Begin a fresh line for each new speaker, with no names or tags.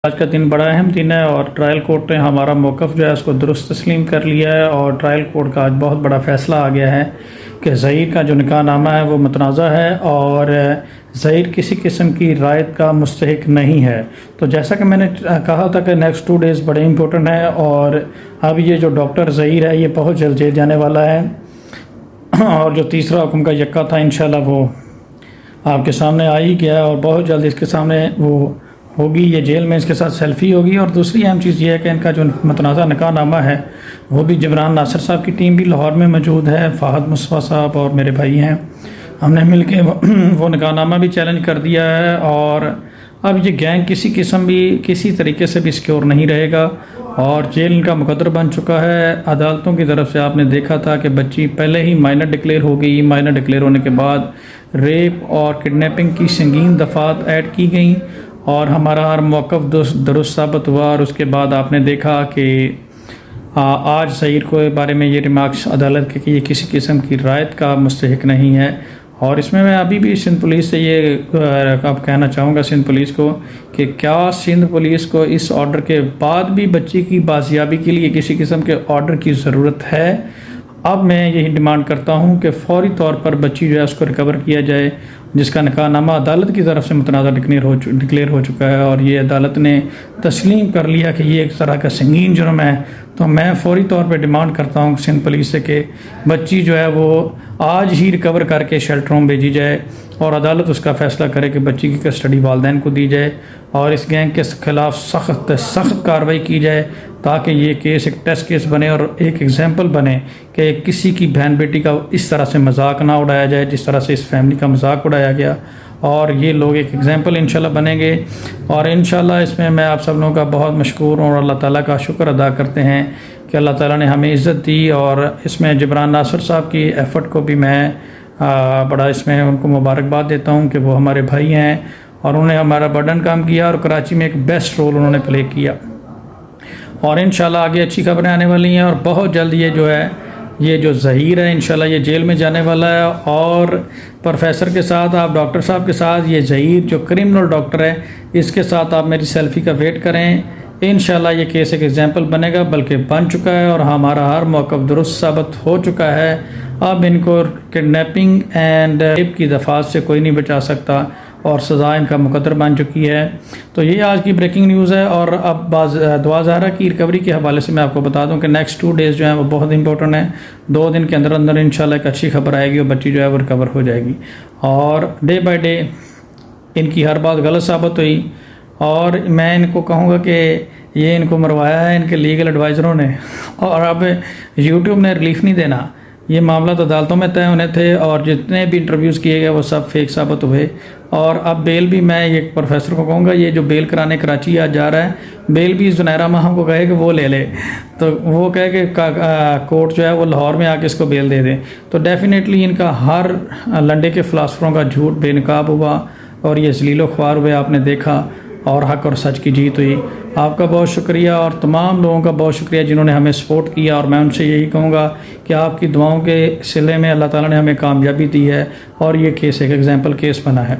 آج کا دن بڑا اہم دن ہے اور ٹرائل کورٹ نے ہمارا موقف جو ہے اس کو درست تسلیم کر لیا ہے اور ٹرائل کورٹ کا آج بہت بڑا فیصلہ آ گیا ہے کہ ظہیر کا جو نکاح نامہ ہے وہ متنازع ہے اور ظہیر کسی قسم کی رعایت کا مستحق نہیں ہے۔ تو جیسا کہ میں نے کہا تھا کہ نیکسٹ 2 days بڑے امپورٹنٹ ہیں اور اب یہ جو ڈاکٹر ظہیر ہے یہ بہت جلد جیل جانے والا ہے اور جو تیسرا حکم کا یکا تھا انشاءاللہ وہ آپ کے سامنے آ ہی گیا اور بہت جلد اس کے سامنے وہ ہوگی، یہ جیل میں اس کے ساتھ سیلفی ہوگی۔ اور دوسری اہم چیز یہ ہے کہ ان کا جو متنازع نکاح نامہ ہے وہ بھی جبران ناصر صاحب کی ٹیم بھی لاہور میں موجود ہے، فہد مصطفیٰ صاحب اور میرے بھائی ہیں، ہم نے مل کے وہ نکاح نامہ بھی چیلنج کر دیا ہے اور اب یہ گینگ کسی طریقے سے بھی سیکیور نہیں رہے گا اور جیل ان کا مقدر بن چکا ہے۔ عدالتوں کی طرف سے آپ نے دیکھا تھا کہ بچی پہلے ہی مائنر ڈکلیئر ہو گئی، مائنر ڈکلیئر ہونے کے بعد ریپ اور کڈنیپنگ کی سنگین دفعات ایڈ کی گئیں اور ہمارا ہر موقف درست ثابت ہوا۔ اور اس کے بعد آپ نے دیکھا کہ آج ظہیر کو بارے میں یہ ریمارکس عدالت کے کہ یہ کسی قسم کی رعایت کا مستحق نہیں ہے۔ اور اس میں ابھی بھی سندھ پولیس سے یہ اب کہنا چاہوں گا سندھ پولیس کو کہ کیا سندھ پولیس کو اس آرڈر کے بعد بھی بچی کی بازیابی کے لیے کسی قسم کے آرڈر کی ضرورت ہے؟ اب میں یہی ڈیمانڈ کرتا ہوں کہ فوری طور پر بچی جو ہے اس کو ریکور کیا جائے، جس کا نکاح نامہ عدالت کی طرف سے متنازع ڈکلیئر ہو چکا ہے اور یہ عدالت نے تسلیم کر لیا کہ یہ ایک طرح کا سنگین جرم ہے۔ تو میں فوری طور پہ ڈیمانڈ کرتا ہوں سندھ پولیس سے کہ بچی جو ہے وہ آج ہی ریکور کر کے شیلٹر ہوم بھیجی جائے اور عدالت اس کا فیصلہ کرے کہ بچی کی کسٹڈی والدین کو دی جائے اور اس گینگ کے خلاف سخت کارروائی کی جائے تاکہ یہ کیس ایک ٹیسٹ کیس بنے اور ایک ایگزامپل بنے کہ کسی کی بہن بیٹی کا اس طرح سے مذاق نہ اڑایا جائے جس طرح سے اس فیملی کا مذاق اڑایا گیا، اور یہ لوگ ایک ایگزامپل انشاءاللہ بنیں گے۔ اور انشاءاللہ اس میں آپ سب لوگوں کا بہت مشکور ہوں اور اللہ تعالیٰ کا شکر ادا کرتے ہیں کہ اللہ تعالیٰ نے ہمیں عزت دی اور اس میں جبران ناصر صاحب کی ایفرٹ کو بھی میں بڑا اس میں ان کو مبارکباد دیتا ہوں کہ وہ ہمارے بھائی ہیں اور انہوں نے ہمارا برڈن کام کیا اور کراچی میں ایک بیسٹ رول انہوں نے پلے کیا۔ اور انشاءاللہ آگے اچھی خبریں آنے والی ہیں اور بہت جلد یہ جو ظہیر ہے انشاءاللہ یہ جیل میں جانے والا ہے اور پروفیسر کے ساتھ آپ ڈاکٹر صاحب کے ساتھ یہ ظہیر جو کرمنل ڈاکٹر ہے اس کے ساتھ آپ میری سیلفی کا ویٹ کریں۔ انشاءاللہ یہ کیس ایک ایگزامپل بنے گا، بلکہ بن چکا ہے اور ہمارا ہر موقف درست ثابت ہو چکا ہے۔ اب ان کو کڈنیپنگ اینڈ ریپ کی دفعات سے کوئی نہیں بچا سکتا اور سزا ان کا مقدر بن چکی ہے۔ تو یہ آج کی بریکنگ نیوز ہے۔ اور اب دعا زہرا کی ریکوری کے حوالے سے میں آپ کو بتا دوں کہ نیکسٹ 2 days جو ہیں وہ بہت امپورٹنٹ ہیں۔ 2 دن کے اندر انشاءاللہ ایک اچھی خبر آئے گی اور بچی جو ہے وہ ریکور ہو جائے گی اور ڈے بائی ڈے ان کی ہر بات غلط ثابت ہوئی۔ اور میں ان کو کہوں گا کہ یہ ان کو مروایا ہے ان کے لیگل ایڈوائزروں نے اور اب یوٹیوب نے ریلیف نہیں دینا، یہ معاملات عدالتوں میں طے ہونے تھے اور جتنے بھی انٹرویوز کیے گئے وہ سب فیک ثابت ہوئے۔ اور اب بیل بھی میں یہ پروفیسر کو کہوں گا یہ جو بیل کرانے کراچی آج جا رہا ہے بیل بھی زنیرہ ماہم کو کہے کہ وہ لے لے، تو وہ کہے کہ کورٹ جو ہے وہ لاہور میں آ کے اس کو بیل دے دیں۔ تو ڈیفینیٹلی ان کا ہر لنڈے کے فلاسفروں کا جھوٹ بے نقاب ہوا اور یہ ذلیل و خوار ہوئے آپ نے دیکھا اور حق اور سچ کی جیت ہوئی۔ آپ کا بہت شکریہ اور تمام لوگوں کا بہت شکریہ جنہوں نے ہمیں سپورٹ کیا، اور میں ان سے یہی کہوں گا کہ آپ کی دعاؤں کے صلے میں اللہ تعالیٰ نے ہمیں کامیابی دی ہے اور یہ کیس ایک ایگزامپل کیس بنا ہے۔